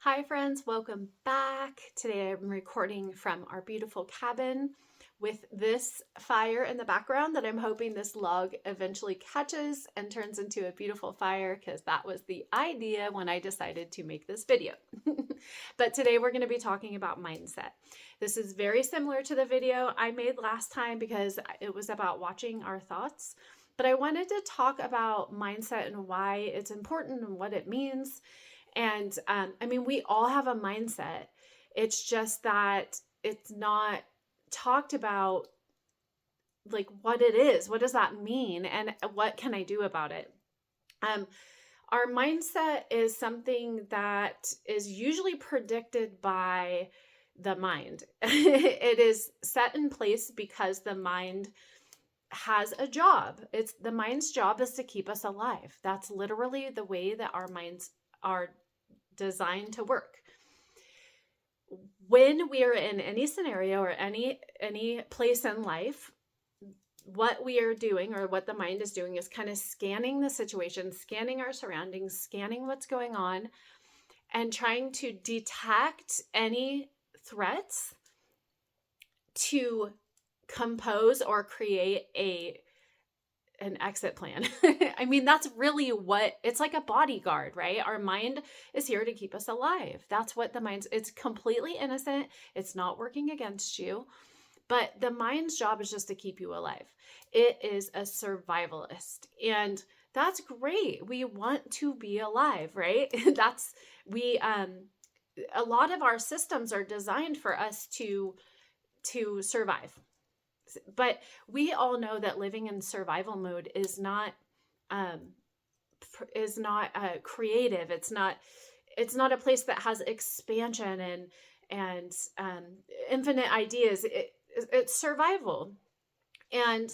Hi friends, welcome back. Today I'm recording from our beautiful cabin with this fire in the background that I'm hoping this log eventually catches and turns into a beautiful fire because that was the idea when I decided to make this video. But today we're going to be talking about mindset. This is very similar to the video I made last time because it was about watching our thoughts. But I wanted to talk about mindset and why it's important and what it means. And we all have a mindset. It's just that it's not talked about, like, what it is. What does that mean? And what can I do about it? Um, our mindset is something that is usually predicted by the mind. It is set in place because the mind has a job. It's the mind's job is to keep us alive. That's literally the way that our minds are designed to work. When we are in any scenario or any place in life, what we are doing or what the mind is doing is kind of scanning the situation, scanning our surroundings, scanning what's going on, and trying to detect any threats to compose or create an exit plan. I mean, that's really what it's like, a bodyguard, right? Our mind is here to keep us alive. That's what the mind's, it's completely innocent. It's not working against you, but the mind's job is just to keep you alive. It is a survivalist, and that's great. We want to be alive, right? A lot of our systems are designed for us to survive. But we all know that living in survival mode is not creative. It's not a place that has expansion and infinite ideas. It's survival, and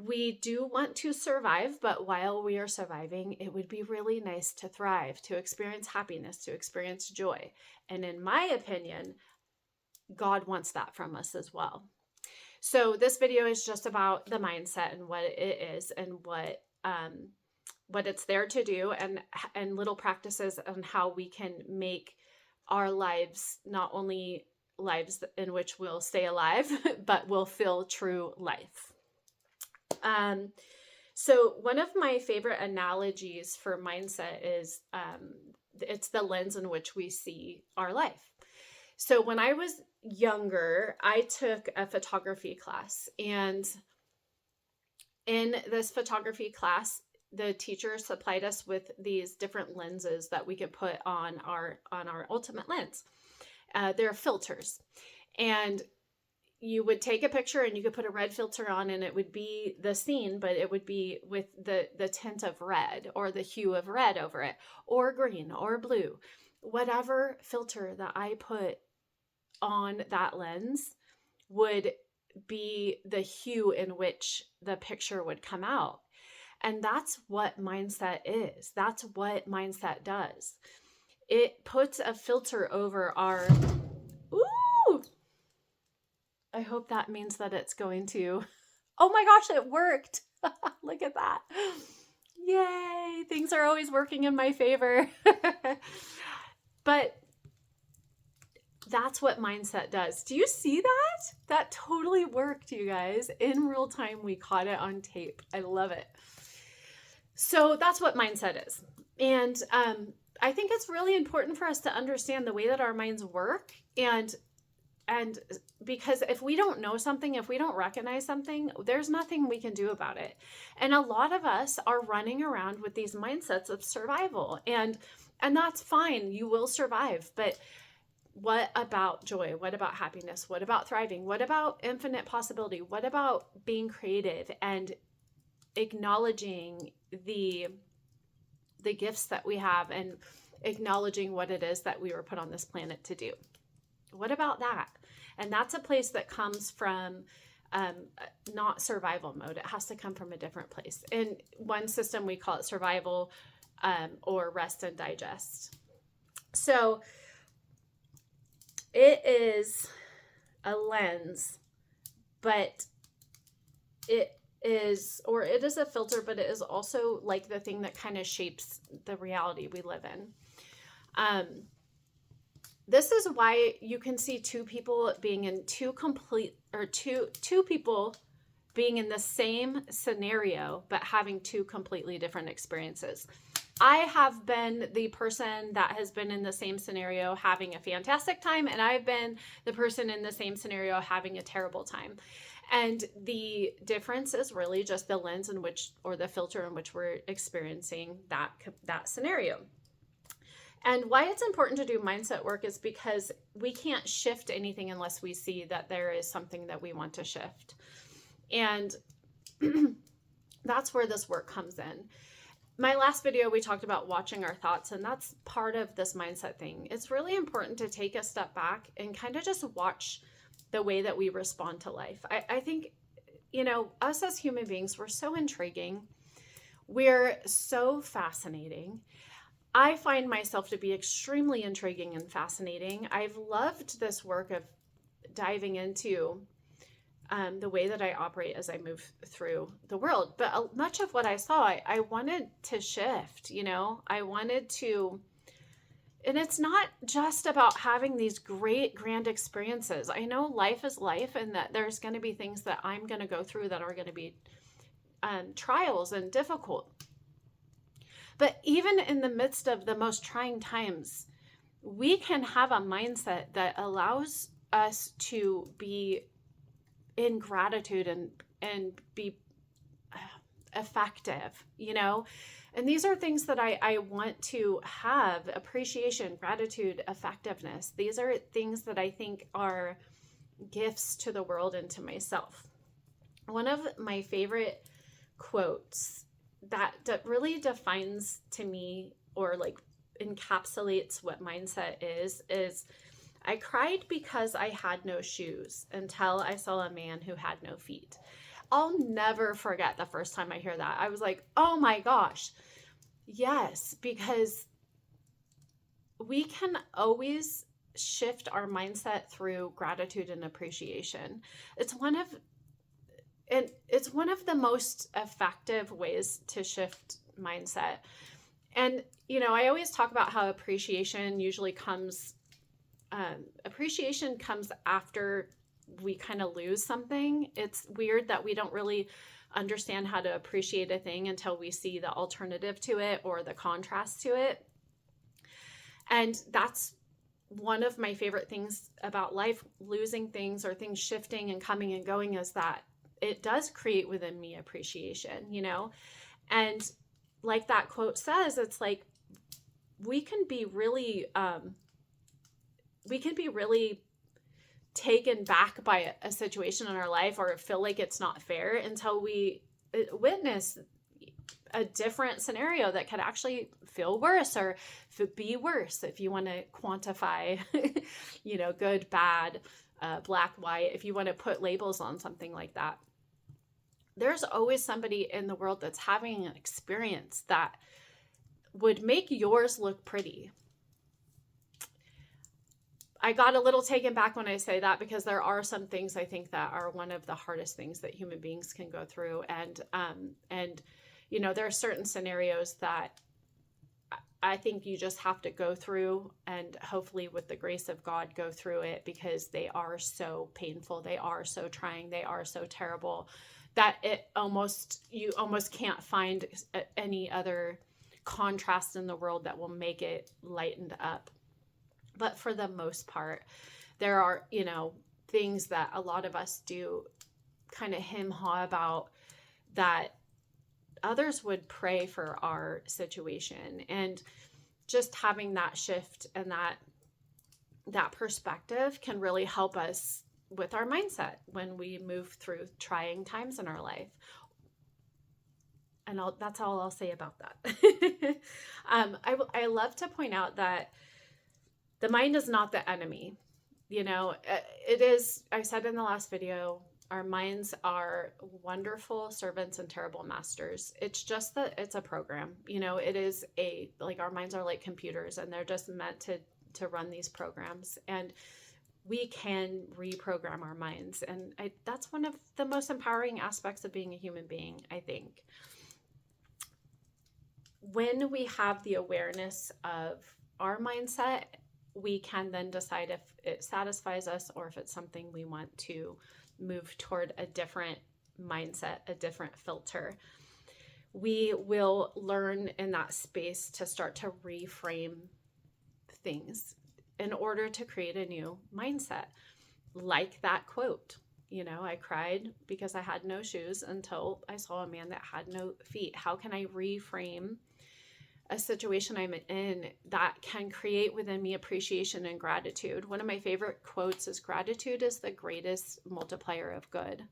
we do want to survive. But while we are surviving, it would be really nice to thrive, to experience happiness, to experience joy. And in my opinion, God wants that from us as well. So this video is just about the mindset and what it is and what it's there to do, and little practices on how we can make our lives not only lives in which we'll stay alive, but will feel true life. So one of my favorite analogies for mindset is it's the lens in which we see our life. So when I was younger, I took a photography class, and in this photography class, the teacher supplied us with these different lenses that we could put on our ultimate lens. They're filters, and you would take a picture and you could put a red filter on, and it would be the scene, but it would be with the tint of red or the hue of red over it, or green or blue. Whatever filter that I put on that lens would be the hue in which the picture would come out. And that's what mindset is. That's what mindset does. It puts a filter over our, ooh, I hope that means that it's going to, oh my gosh, it worked. Look at that. Yay. Things are always working in my favor. But that's what mindset does. Do you see that? That totally worked, you guys. In real time, we caught it on tape. I love it. So that's what mindset is. And I think it's really important for us to understand the way that our minds work. And because if we don't know something, if we don't recognize something, there's nothing we can do about it. And a lot of us are running around with these mindsets of survival. And that's fine. You will survive. But what about joy? What about happiness? What about thriving? What about infinite possibility? What about being creative and acknowledging the gifts that we have and acknowledging what it is that we were put on this planet to do? What about that? And that's a place that comes from not survival mode. It has to come from a different place. In one system, we call it survival or rest and digest. So it is a lens, but it is a filter, but it is also like the thing that kind of shapes the reality we live in. This is why you can see two people being in two people being in the same scenario, but having two completely different experiences. I have been the person that has been in the same scenario having a fantastic time, and I've been the person in the same scenario having a terrible time. And the difference is really just the lens in which, or the filter in which we're experiencing that scenario. And why it's important to do mindset work is because we can't shift anything unless we see that there is something that we want to shift. And that's where this work comes in. My last video, we talked about watching our thoughts, and that's part of this mindset thing. It's really important to take a step back and kind of just watch the way that we respond to life. I think, us as human beings, we're so intriguing. We're so fascinating. I find myself to be extremely intriguing and fascinating. I've loved this work of diving into the way that I operate as I move through the world. But much of what I saw, I wanted to shift, I wanted to, and it's not just about having these great grand experiences. I know life is life, and that there's going to be things that I'm going to go through that are going to be trials and difficult. But even in the midst of the most trying times, we can have a mindset that allows us to be in gratitude and be effective, and these are things that I want to have: appreciation, gratitude, effectiveness. These are things that I think are gifts to the world and to myself. One of my favorite quotes that really defines to me, or like encapsulates what mindset is I cried because I had no shoes until I saw a man who had no feet. I'll never forget the first time I hear that. I was like, oh my gosh. Yes, because we can always shift our mindset through gratitude and appreciation. It's one of the most effective ways to shift mindset. And, I always talk about how appreciation comes after we kind of lose something. It's weird that we don't really understand how to appreciate a thing until we see the alternative to it or the contrast to it. And that's one of my favorite things about life, losing things or things shifting and coming and going, is that it does create within me appreciation, and like that quote says, it's like we can be really taken back by a situation in our life, or feel like it's not fair, until we witness a different scenario that could actually feel worse, or be worse, if you want to quantify, good, bad, black, white, if you want to put labels on something like that. There's always somebody in the world that's having an experience that would make yours look pretty. I got a little taken back when I say that, because there are some things I think that are one of the hardest things that human beings can go through. And there are certain scenarios that I think you just have to go through, and hopefully with the grace of God go through it, because they are so painful. They are so trying. They are so terrible that you almost can't find any other contrast in the world that will make it lightened up. But for the most part, there are, things that a lot of us do kind of hem-haw about, that others would pray for our situation. And just having that shift and that perspective can really help us with our mindset when we move through trying times in our life. And that's all I'll say about that. I love to point out that the mind is not the enemy. It is, I said in the last video, our minds are wonderful servants and terrible masters. It's just that it's a program. It is our minds are like computers, and they're just meant to run these programs. And we can reprogram our minds. And that's one of the most empowering aspects of being a human being, I think. When we have the awareness of our mindset, we can then decide if it satisfies us or if it's something we want to move toward a different mindset, a different filter. We will learn in that space to start to reframe things in order to create a new mindset. Like that quote, I cried because I had no shoes until I saw a man that had no feet. How can I reframe a situation I'm in that can create within me appreciation and gratitude? One of my favorite quotes is, gratitude is the greatest multiplier of good.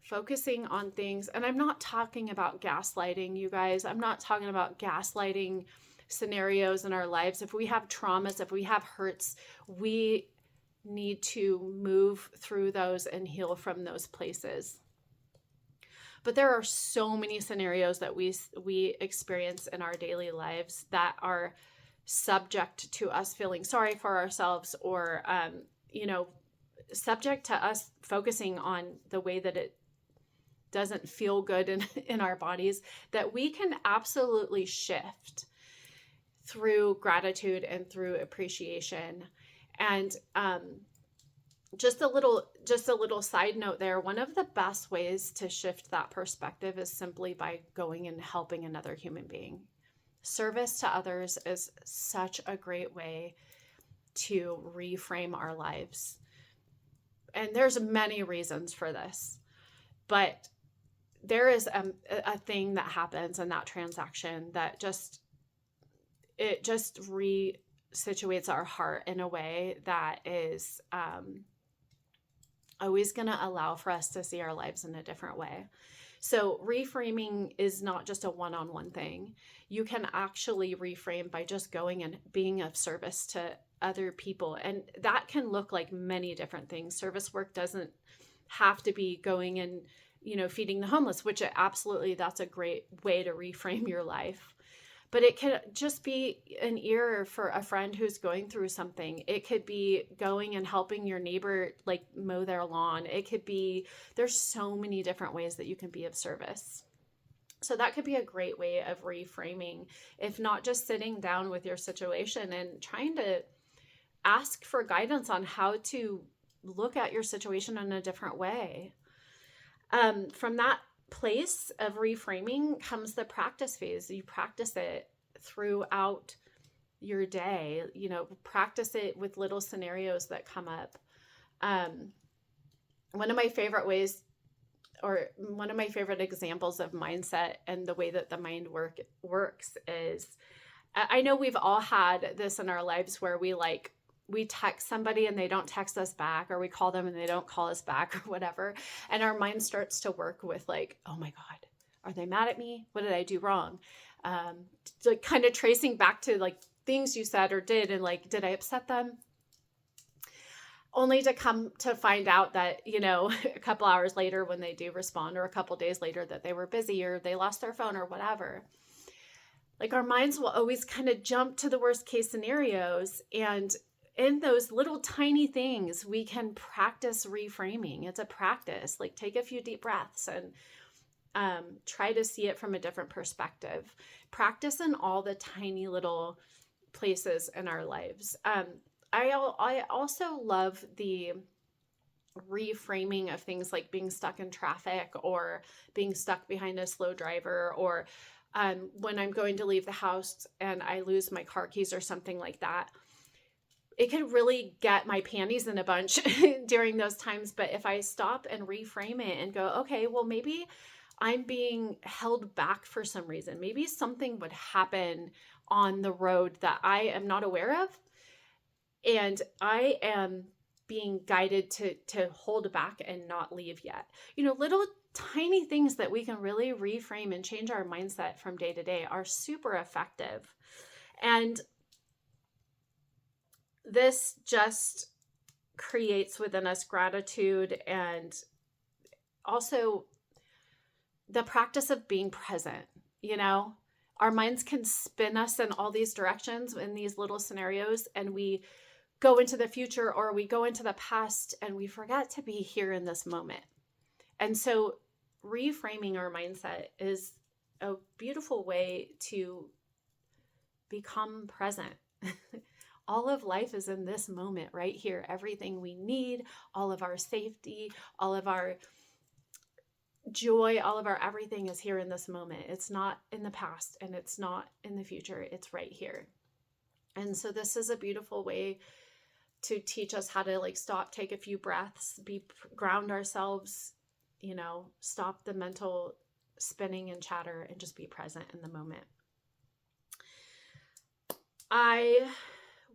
Focusing on things, and I'm not talking about gaslighting, you guys. I'm not talking about gaslighting scenarios in our lives. If we have traumas, if we have hurts, we need to move through those and heal from those places. But there are so many scenarios that we experience in our daily lives that are subject to us feeling sorry for ourselves, or subject to us focusing on the way that it doesn't feel good in our bodies, that we can absolutely shift through gratitude and through appreciation. And just a little side note there, one of the best ways to shift that perspective is simply by going and helping another human being. Service to others is such a great way to reframe our lives. And there's many reasons for this, but there is a thing that happens in that transaction that just resituates our heart in a way that is always going to allow for us to see our lives in a different way. So reframing is not just a one-on-one thing. You can actually reframe by just going and being of service to other people. And that can look like many different things. Service work doesn't have to be going and, feeding the homeless, which that's a great way to reframe your life. But it could just be an ear for a friend who's going through something. It could be going and helping your neighbor, like, mow their lawn. It could be, there's so many different ways that you can be of service. So that could be a great way of reframing, if not just sitting down with your situation and trying to ask for guidance on how to look at your situation in a different way. From that place of reframing comes the practice phase. You practice it throughout your day, practice it with little scenarios that come up. One of my favorite ways, or one of my favorite examples of mindset and the way that the mind works is, I know we've all had this in our lives where we text somebody and they don't text us back, or we call them and they don't call us back, or whatever. And our mind starts to work with oh my God, are they mad at me? What did I do wrong? Kind of tracing back to things you said or did. And did I upset them? Only to come to find out that, a couple hours later when they do respond, or a couple days later that they were busy or they lost their phone or whatever. Our minds will always kind of jump to the worst case scenarios, and in those little tiny things, we can practice reframing. It's a practice. Take a few deep breaths and try to see it from a different perspective. Practice in all the tiny little places in our lives. I also love the reframing of things like being stuck in traffic, or being stuck behind a slow driver, or when I'm going to leave the house and I lose my car keys or something like that. It can really get my panties in a bunch during those times. But if I stop and reframe it and go, okay, well, maybe I'm being held back for some reason. Maybe something would happen on the road that I am not aware of, and I am being guided to hold back and not leave yet. Little tiny things that we can really reframe and change our mindset from day to day are super effective. And this just creates within us gratitude, and also the practice of being present. Our minds can spin us in all these directions in these little scenarios, and we go into the future or we go into the past and we forget to be here in this moment. And so reframing our mindset is a beautiful way to become present All of life is in this moment right here. Everything we need, all of our safety, all of our joy, all of our everything is here in this moment. It's not in the past and it's not in the future. It's right here. And so this is a beautiful way to teach us how to like stop, take a few breaths, ground ourselves, stop the mental spinning and chatter and just be present in the moment. I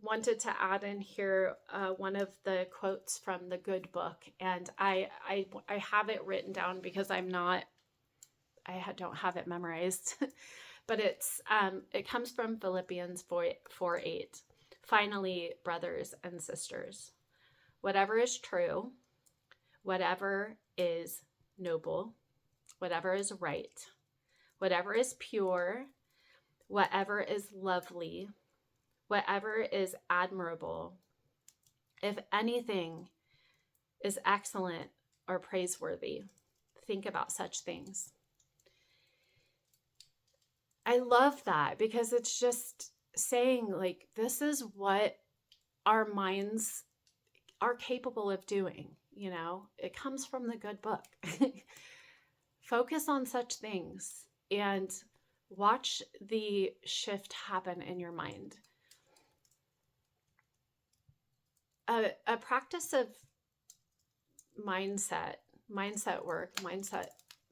wanted to add in here one of the quotes from the Good Book, and I have it written down because I don't have it memorized, but it comes from Philippians 4:8. Finally, brothers and sisters, whatever is true, whatever is noble, whatever is right, whatever is pure, whatever is lovely, whatever is admirable, if anything is excellent or praiseworthy, think about such things. I love that because it's just saying like, this is what our minds are capable of doing. It comes from the Good Book. Focus on such things and watch the shift happen in your mind. A practice of mindset work, mindset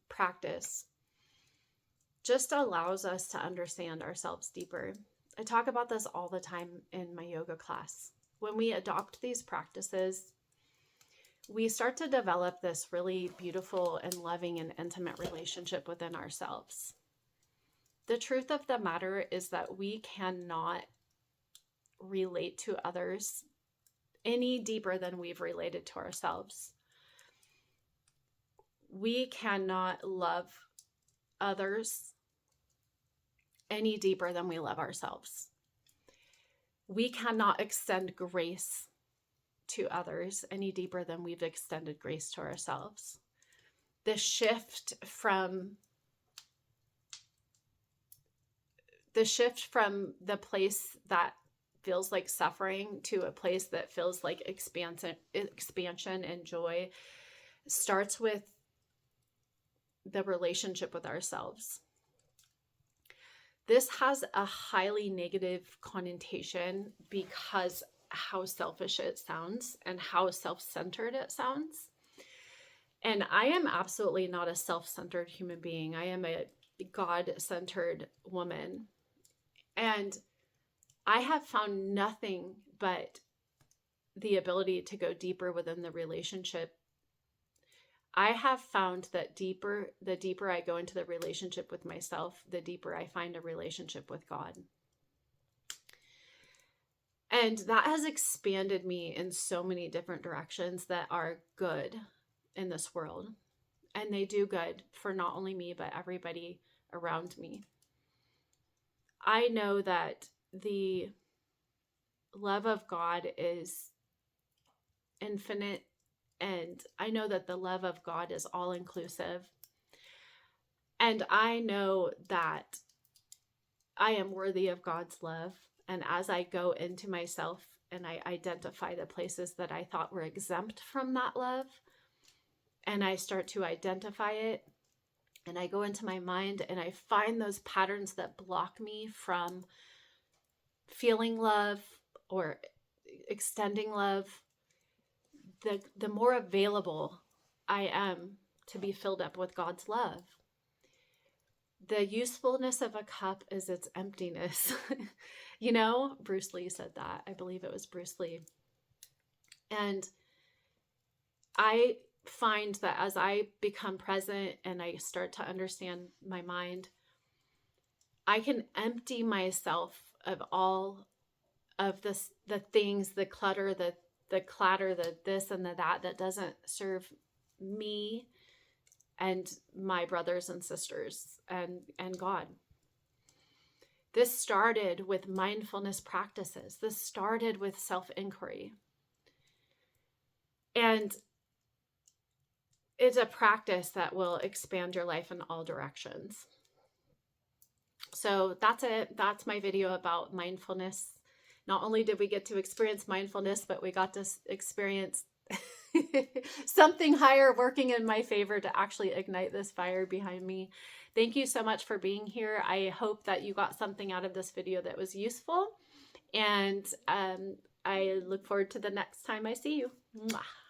practice just allows us to understand ourselves deeper. I talk about this all the time in my yoga class. When we adopt these practices, we start to develop this really beautiful and loving and intimate relationship within ourselves. The truth of the matter is that we cannot relate to others any deeper than we've related to ourselves. We cannot love others any deeper than we love ourselves. We cannot extend grace to others any deeper than we've extended grace to ourselves. The shift from the place that feels like suffering to a place that feels like expansion and joy starts with the relationship with ourselves. This has a highly negative connotation because how selfish it sounds and how self-centered it sounds. And I am absolutely not a self-centered human being. I am a God-centered woman. And I have found nothing but the ability to go deeper within the relationship. I have found that the deeper I go into the relationship with myself, the deeper I find a relationship with God. And that has expanded me in so many different directions that are good in this world. And they do good for not only me, but everybody around me. I know that the love of God is infinite, and I know that the love of God is all inclusive. And I know that I am worthy of God's love. And as I go into myself and I identify the places that I thought were exempt from that love, and I start to identify it, and I go into my mind and I find those patterns that block me from feeling love or extending love, the more available I am to be filled up with God's love. The usefulness of a cup is its emptiness. Bruce Lee said that. I believe it was Bruce Lee. And I find that as I become present and I start to understand my mind, I can empty myself of all of this, the things, the clutter, the clatter, the this and the that doesn't serve me and my brothers and sisters and God. This started with mindfulness practices. This started with self-inquiry. And it's a practice that will expand your life in all directions. So that's it. That's my video about mindfulness. not only did we get to experience mindfulness, but we got to experience something higher working in my favor to actually ignite this fire behind me. Thank you so much for being here. I hope that you got something out of this video that was useful. And I look forward to the next time I see you. Mwah.